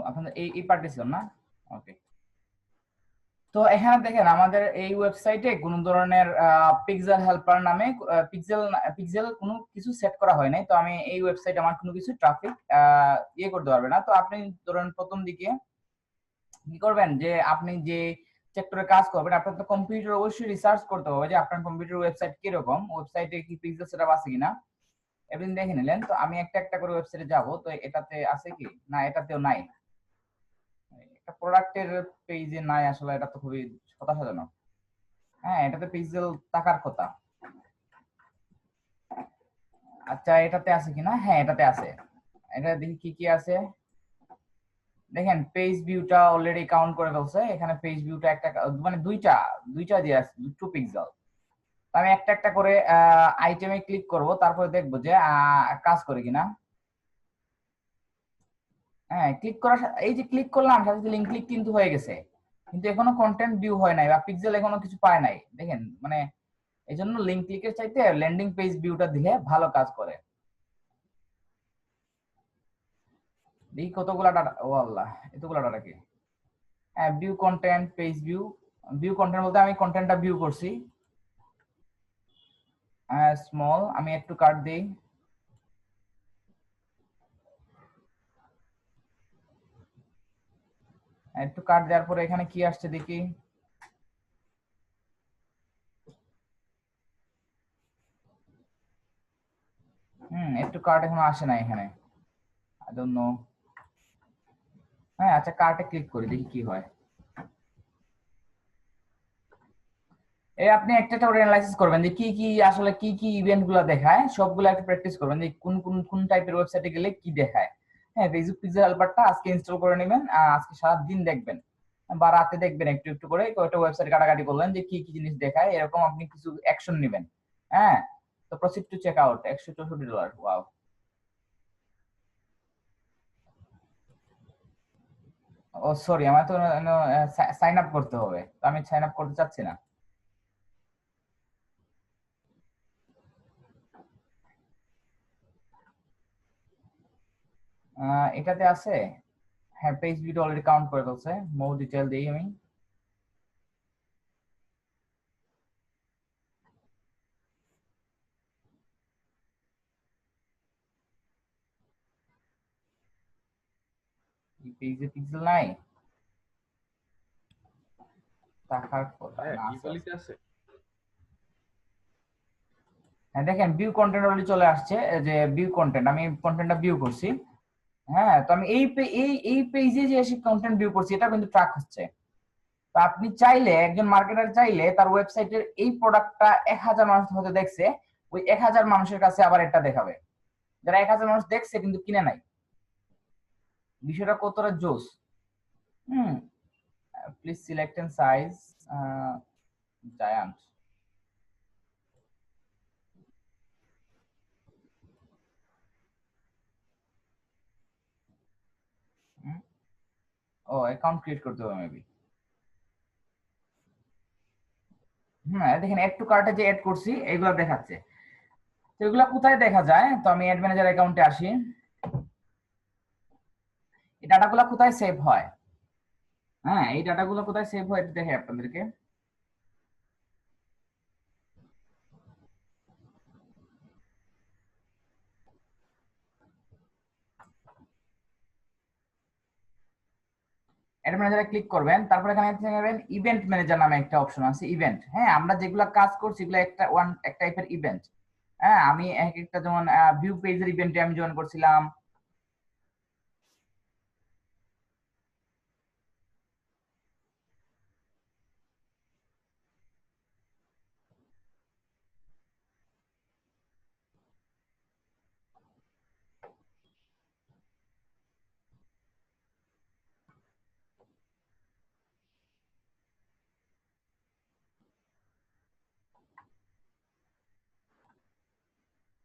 আপনাদের এই পার্টি ছিল না? ওকে। তো এখানে দেখেন আমাদের এই ওয়েবসাইটে কোনো ধরনের পিক্সেল হেল্পার নামে পিক্সেল কোনো কিছু সেট করা হয় নাই। তো আমি এই ওয়েবসাইটে আমার কোনো কিছু ট্রাফিক করতে পারবে না। তো আপনি ধরেন প্রথম দিকে কি করবেন, যে আপনি যে সেক্টরে কাজ করবেন আপনার তো কম্পিউটার অবশ্যই রিসার্চ করতে হবে যে আপনার কম্পিউটার ওয়েবসাইট কিরকম, ওয়েবসাইটে কি পিক্সেল সেটআপ আছে কিনা এভরিথিং দেখে নিলেন। তো আমি একটা একটা করে ওয়েবসাইটে যাব। তো এটাতে আছে কি না, এটাতেও নাই, একটা প্রোডাক্টের পেজে নাই আসলে, এটা তো খুবই হতাশাজনক। হ্যাঁ, এটাতে পিক্সেল থাকার কথা। আচ্ছা, এটাতে আছে কিনা? হ্যাঁ, এটাতে আছে। এটা দেখি কি কি আছে। দেখেন পেজ ভিউটা অলরেডি কাউন্ট করে ফেলছে। এখানে পেজ ভিউটা একটা মানে দুইটা দুইটা দিয়ে আছে, 2 পিক্সেল। আমি একটা একটা করে আইটেমে ক্লিক করব, তারপরে দেখবো যে কাজ করে কিনা। হ্যাঁ, ক্লিক করার এই যে ক্লিক করলাম সাথে সাথে লিংক ক্লিক কিন্তু হয়ে গেছে, কিন্তু এখনো কন্টেন্ট ভিউ হয় নাই বা পিক্সেল এখনো কিছু পায় নাই। দেখেন মানে এই জন্য লিংক ক্লিকের চাইতে ল্যান্ডিং পেজ ভিউটা দিলে ভালো কাজ করে। দেখি কতগুলা ডাটা, ও আল্লাহ এতগুলা ডাটা কি। হ্যাঁ, view content, page view. View content বলতে আমি কন্টেন্টটা ভিউ করছি। স্মল, আমি একটু কাট দেই। একটু কাট দেওয়ার পরে এখানে কি আসছে দেখি। একটু কার্ট এখনো আসে না এখানে, আই ডোন্ট নো। হ্যাঁ, আচ্ছা কার্টে ক্লিক করি দেখি কি হয়। এই আপনি একটা একটা করে অ্যানালাইসিস করবেন যে কি কি আসলে কি কি ইভেন্ট গুলো দেখায়, সবগুলো একটু প্র্যাকটিস করবেন যে কোন কোন কোন টাইপের ওয়েবসাইটে গেলে কি দেখায়। হ্যাঁ, ফেসবুক পিক্সেল হেল্পারটা আজকে ইনস্টল করে নেবেন, আজকে সারা দিন দেখবেন বা রাতে দেখবেন, একটু একটু করে কয়েকটা ওয়েবসাইট কাটাকাটি করলেন যে কি কি জিনিস দেখায়, এরকম আপনি কিছু অ্যাকশন নেবেন। হ্যাঁ, তো proceed to check out $164। Wow. Oh sorry, আমার তো সাইন আপ করতে হবে, তো আমি সাইন আপ করতে চাচ্ছি না। এটাতে আছে। হ্যাঁ, পেজ ভিউটা অলরেডি কাউন্ট করে ফেলছে। মোর ডিটেল দেই আমি। এই পেজে পিক্সেল নাই থাকার কথা হ্যাঁ, না, আছে আছে। ইতালিতে আছে। হ্যাঁ, দেখেন ভিউ কন্টেন্ট অলরেডি চলে আসছে, এই যে ভিউ কন্টেন্ট, আমি কন্টেন্টটা ভিউ করছি। হ্যাঁ, তো আমি এই পেজে যে এসে কন্টেন্ট ভিউ করছি এটা কিন্তু ট্র্যাক হচ্ছে। তো আপনি চাইলে, একজন মার্কেটার চাইলে তার ওয়েবসাইটের এই প্রোডাক্টটা 1000 মানুষ হয়তো দেখছে, ওই 1000 মানুষের কাছে আবার এটা দেখাবে, যারা 1000 মানুষ দেখছে কিন্তু কিনে নাই। বিষয়টা কতটা জোস। হুম। Please select and size giant. ও, অ্যাকাউন্ট ক্রিয়েট করতে হবে মেবি। দেখেন এড টু কার্টে যে এড করছি এগুলো দেখাচ্ছে। তো এগুলো কোথায় দেখা যায়? তো আমি অ্যাড ম্যানেজার অ্যাকাউন্টে আসি। এই ডাটাগুলো কোথায় সেভ হয়? হ্যাঁ, এই ডাটাগুলো কোথায় সেভ হয় দেখে আপনাদেরকে। অ্যাড ম্যানেজারে ক্লিক করবেন, তারপর এখানে যাবেন ইভেন্ট ম্যানেজার নামে একটা অপশন আছে, ইভেন্ট। হ্যাঁ, আমরা যেগুলো কাজ করছি এগুলো এক টাইপের ইভেন্ট। হ্যাঁ, আমি এক একটা যেমন ভিউ পেজের ইভেন্টে আমি জয়েন করছিলাম।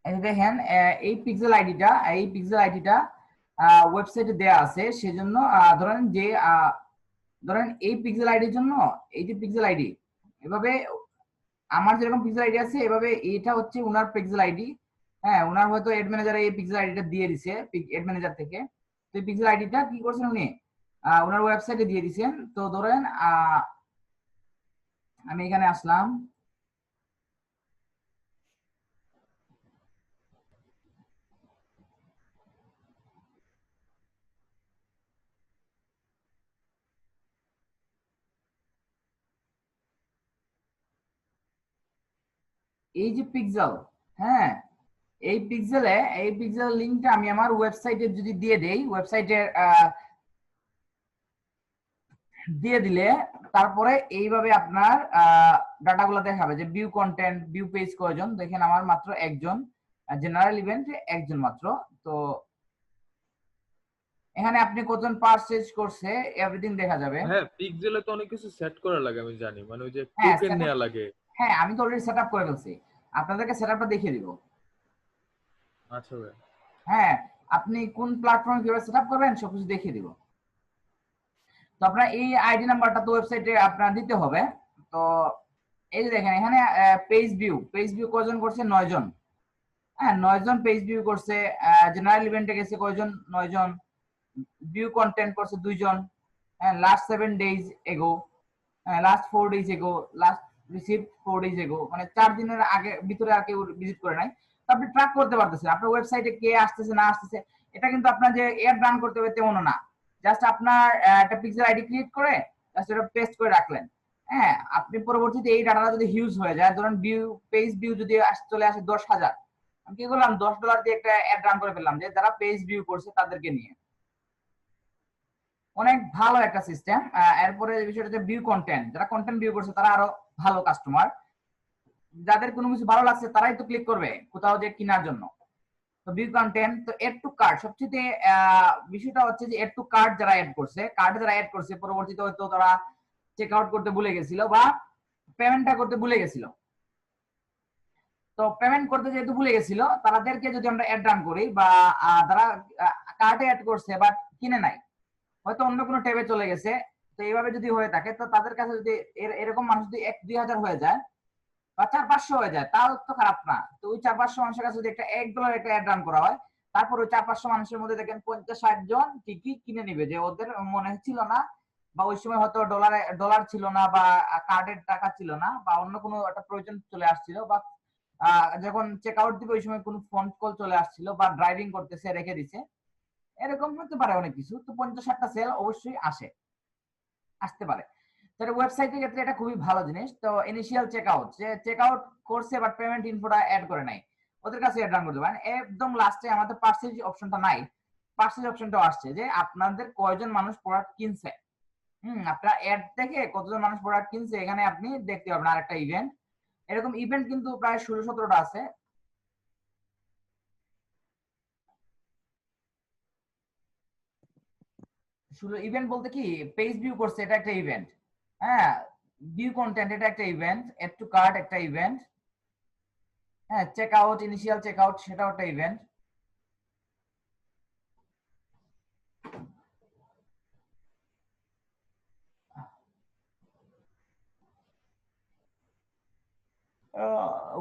এই যে দেখেন এই পিক্সেল আইডিটা ওয়েবসাইটে দেয়া আছে, সেজন্য ধরেন যে ধরেন এই পিক্সেল আইডির জন্য, এই যে পিক্সেল আইডি এভাবে আমার যেরকম পিক্সেল আইডি আছে এভাবে এটা হচ্ছে উনার পিক্সেল আইডি। হ্যাঁ, উনার হয়তো এড ম্যানেজারে এই পিক্সেল আইডিটা দিয়ে দিছে এড ম্যানেজার থেকে। তো এই পিক্সেল আইডিটা কি করছেন উনি ওনার ওয়েবসাইটে দিয়ে দিয়েছেন। তো ধরেন আমি এখানে আসলাম, এই যে পিক্সেল, হ্যাঁ এই পিক্সেল লিংকটা আমি আমার ওয়েবসাইটে যদি দিয়ে দেই, ওয়েবসাইটের দিয়ে দিলে তারপরে এইভাবে আপনার ডাটাগুলো দেখাবে যে ভিউ কন্টেন্ট, ভিউ পেজ কয়জন। দেখেন আমার মাত্র একজন, জেনারেল ইভেন্টে একজন মাত্র। তো এখানে আপনি কতজন পারচেজ করছে এভরিথিং দেখা যাবে। হ্যাঁ, পিক্সেলে তো অনেক কিছু সেট করা লাগে আমি জানি, মানে ওই যে হ্যাঁ টোকেন সেটআপ, নেওয়া লাগে। হ্যাঁ আমি তো অলরেডি সেটআপ করে ফেলছি, আপনাদেরকে সেটআপটা দেখিয়ে দিব। আচ্ছা ভাই। হ্যাঁ আপনি কোন প্ল্যাটফর্মে কিভাবে সেটআপ করবেন সবকিছু দেখিয়ে দিব। তো আপনার এই আইডি নাম্বারটা তো ওয়েবসাইটে আপনার দিতে হবে। তো এই যে দেখেন এখানে পেজ ভিউ কয়জন করছে? 9 জন। হ্যাঁ 9 জন পেজ ভিউ করছে। জেনারেল ইভেন্টে গেছে কয়জন? 9 জন। ভিউ কন্টেন্ট করছে 2 জন। হ্যাঁ লাস্ট 7 ডেজ এগো, হ্যাঁ last 4 days ago, last receive 4 days ago, মানে 4 দিনের আগে ভিতরে আর কেউ ভিজিট করে নাই। তো আপনি ট্র্যাক করতে পারতেছেন আপনার ওয়েবসাইটে কে আসতেছে না আসতেছে। এটা কিন্তু আপনার যে এড রান করতে হবে তেমনও না, জাস্ট আপনার একটা পিক্সেল আইডি ক্রিয়েট করে জাস্ট এটা পেস্ট করে রাখলেন। হ্যাঁ আপনি পরবর্তীতে এই ডাটাটা যদি হিউজ হয়ে যায়, ধরুন ভিউ, পেজ ভিউ যদি চলে আসে 10,000, আমি কি করলাম $10 দিয়ে একটা অ্যাড রান করে ফেললাম যে যারা পেজ ভিউ করছে তাদেরকে নিয়ে। অনেক ভালো একটা সিস্টেম। এরপরে বিষয়টা হচ্ছে ভিউ কন্টেন্ট, যারা কন্টেন্ট ভিউ করছে তারা আরো ভালো কাস্টমার, যাদের কোনো কিছু ভালো লাগছে তারাই তো ক্লিক করবে কোথাও যে কেনার জন্য। তো ভিউ কন্টেন্ট, তো এড টু কার্ট সবচেয়ে বিষয়টা হচ্ছে যে এড টু কার্ট যারা এড করছে, কার্টে যারা এড করছে পরবর্তীতে হয়তো তারা চেক আউট করতে ভুলে গেছিল বা পেমেন্টটা করতে ভুলে গেছিল। তো পেমেন্ট করতে যেহেতু ভুলে গেছিল তাদেরকে যদি আমরা অ্যাড রান করি বা তারা কার্টে অ্যাড করছে বাট কিনে নাই, হয়তো অন্য কোনো ট্যাবে চলে গেছে, তো এইভাবে যদি হয়ে থাকে তো তাদের কাছে যদি এরকম মানুষ যদি 1-2 হাজার হয়ে যায় বা 400-500 হয়ে যায় তাও তো খারাপ না। তো ওই 400-500 মানুষের কাছে যদি একটা $1 একটা অ্যাড রান করা হয়, তারপর ওই 400-500 মানুষের মধ্যে দেখেন 50-60 জন ঠিকই কিনে নিবে, যে ওদের মনে ছিল না বা ওই সময় হয়তো ডলার ছিল না বা কার্ডের টাকা ছিল না বা অন্য কোনো একটা প্রয়োজন চলে আসছিল বা যখন চেক আউট দিবে ওই সময় কোনো ফোন কল চলে আসছিল বা ড্রাইভিং করতেছে রেখে দিছে, এরকম হতে পারে অনেক কিছু। তো 50-60টা সেল অবশ্যই আসতে পারে। তাহলে ওয়েবসাইটের ক্ষেত্রে এটা খুবই ভালো জিনিস। তো ইনিশিয়াল চেকআউট, যে চেকআউট করছে বাট পেমেন্ট ইনফোটা অ্যাড করে নাই, ওদের কাছে অ্যাড রান করতে পারেন। একদম লাস্টে আমাদের পার্সেজ অপশনটা নাই, পার্সেজ অপশনটাও আসছে যে আপনাদের কয়জন মানুষ প্রোডাক্ট কিনছে। আপনার অ্যাড দেখে কতজন মানুষ প্রোডাক্ট কিনছে এখানে আপনি দেখতে পাবেন। আরেকটা ইভেন্ট, এরকম ইভেন্ট কিন্তু প্রায় 16-17টা আছে। শুধু ইভেন্ট বলতে কি, পেজ ভিউ করছে এটা একটা ইভেন্ট, হ্যাঁ ভিউ কন্টেন্ট এটা একটা ইভেন্ট, এড টু কার্ট একটা ইভেন্ট, হ্যাঁ check out, initial check out সেটাও একটা event.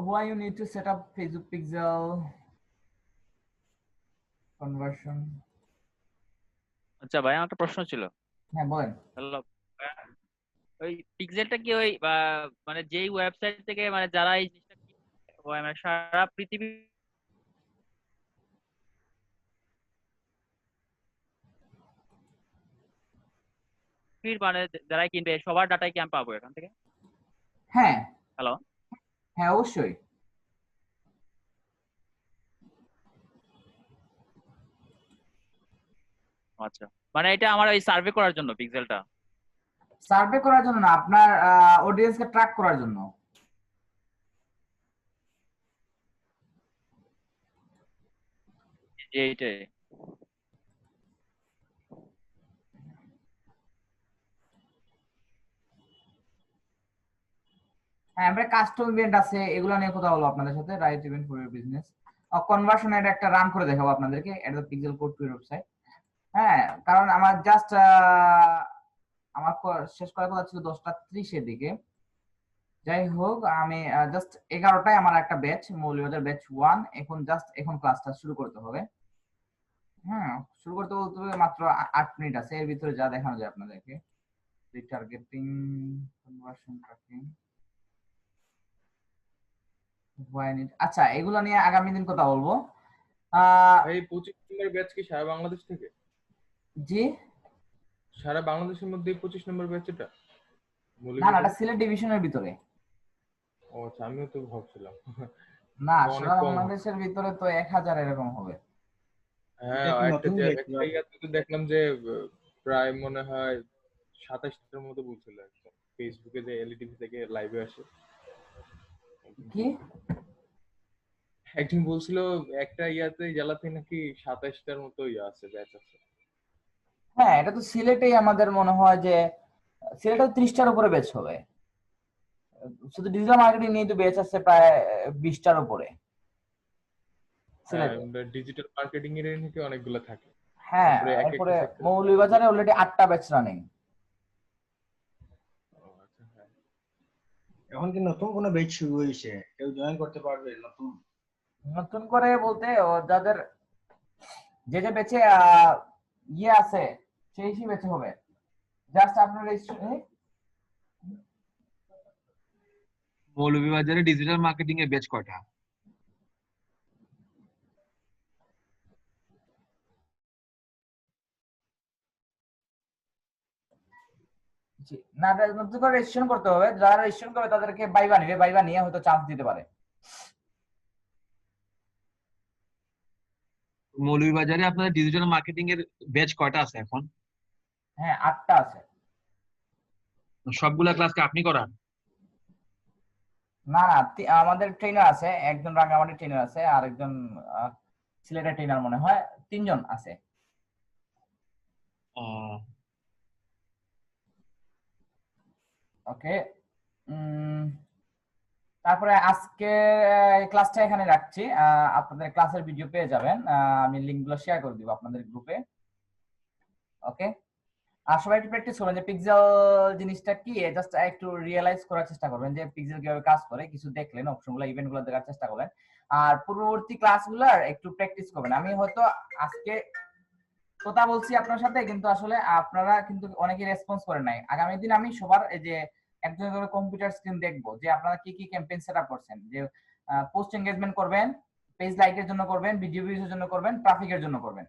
Why you need to set up Facebook pixel conversion? আচ্ছা ভাই, আমার একটা প্রশ্ন ছিল। হ্যাঁ বলেন। হ্যালো, ওই পিক্সেলটা কি ওই মানে যেই ওয়েবসাইট থেকে মানে যারা এই জিনিসটা মানে সারা পৃথিবীর মানে যারাই কিনবে সবার ডাটাই কি আমি পাবো এখান থেকে? হ্যাঁ হ্যালো। হ্যাঁ অবশ্যই। আচ্ছা, মানে এটা আমার ওই সার্ভে করার জন্য পিক্সেলটা? সার্ভে করার জন্য না, আপনার অডিয়েন্সকে ট্র্যাক করার জন্য। যে এইটাই। হ্যাঁ আমরা কাস্টম ইভেন্ট আছে এগুলো নিয়ে কথা বলবো আপনাদের সাথে, right event for your business. Conversion এটা একটা রান করে দেখাবো আপনাদেরকে, at the pixel code two website. হ্যাঁ কারণ আমার জাস্ট আমার শেষ করার কথা ছিল 10:30-এর দিকে। যাই হোক আমি জাস্ট 11টায় আমার একটা ব্যাচ, মৌলভীবাজার ব্যাচ 1, এখন জাস্ট এখন ক্লাসটা শুরু করতে হবে। হ্যাঁ, শুরু করতে বলতে হবে মাত্র 8 মিনিট আছে, এর ভিতরে যা দেখানো যায় আপনাদেরকে। রিটার্গেটিং, কনভার্সন ট্র্যাকিং, আচ্ছা এগুলো নিয়ে আগামী দিন কথা বলবো। এই 25 নম্বর ব্যাচ কি সারা বাংলাদেশ থেকে? জি সারা বাংলাদেশের মধ্যে 25 নম্বর ব্যাচ এটা? না না, এটা সিলেট ডিভিশনের ভিতরে। ও আচ্ছা, আমিও তো ভাবছিলাম। না, তো অনেক সারা কম। বাংলাদেশের ভিতরে তো 1000 এরকম হবে। হ্যাঁ, একটা জায়গাতে তো দেখলাম যে প্রায় মনে হয় 27টার মতো বলছিল একজন ফেসবুকে, যে এলইডিভি থেকে লাইভে আসে। কি একজন বলছিল একটা জেলাতে নাকি 27টার মতো আছে, ব্যাচ আছে। হ্যাঁ, এটা তো সিলেটেই আমাদের মনে হয় যে সিলেটে 30টার উপরে বেচ হবে। শুধু ডিজিটাল মার্কেটিং নিয়ে তো বেচ আছে প্রায় 20টার উপরে সিলেটে। ডিজিটাল মার্কেটিং এর নাকি অনেকগুলো থাকে। হ্যাঁ, তারপরে এক এরপরে একটা সেক্টর। মৌলভীবাজারে অলরেডি 8টা ব্যাচ রানিং। আচ্ছা, হ্যাঁ। এখন কি নতুন কোনো ব্যাচ শুরু হয়েছে? কেউ জয়েন করতে পারবে নতুন? নতুন করে বলতে যাদের যে যে ব্যাচে ইয়ে আছে সেই সেই ব্যাচে হবে। জাস্ট আপনার মৌলভীবাজারে ডিজিটাল মার্কেটিং এর ব্যাচ কয়টা? না, নতুন করে রেজিস্ট্রেশন করতে হবে। যারা রেজিস্ট্রেশন করবে তাদেরকে বাইবা নিবে, বাইবা নিয়ে হয়তো চান্স দিতে পারে। মৌলভীবাজারে আপনাদের ডিজিটাল মার্কেটিং এর ব্যাচ কয়টা আছে এখন? হ্যাঁ, 8টা আছে। সবগুলা ক্লাস কি আপনি করান? না না, আমাদের ট্রেনার আছে, একজন রাঙ্গামাটির ট্রেনার আছে, আর একজন সিলেটের ট্রেনার মনে হয়, 3জন আছে। ওকে, তারপরে আজকে ক্লাসটা এখানে রাখছি। আপনাদের ক্লাসের ভিডিও পেয়ে যাবেন, আমি লিঙ্কগুলো শেয়ার করে দিব আপনাদের গ্রুপে। ওকে, আর সবাই একটু প্র্যাকটিস করবেন যে পিক্সেল জিনিসটা কি, জাস্ট একটু রিয়েলাইজ করার চেষ্টা করবেন যে পিক্সেল কিভাবে কাজ করে। কিছু দেখলেন, অপশনগুলো ইভেন্টগুলো দেখার চেষ্টা করবেন, আর পূর্ববর্তী ক্লাসগুলোর একটু প্র্যাকটিস করবেন। আমি হয়তো আজকে কথা বলছি আপনার সাথে, কিন্তু আসলে আপনারা কিন্তু অনেকেই রেসপন্স করেন নাই। আগামী দিন আমি সবার এই যে একজন করে কম্পিউটার স্ক্রিন দেখবো যে আপনারা কি কি ক্যাম্পেইন সেটআপ করছেন, যে পোস্ট এনগেজমেন্ট করবেন, পেজ লাইকের জন্য করবেন, ভিডিও ভিউজের জন্য করবেন, ট্রাফিকের জন্য করবেন।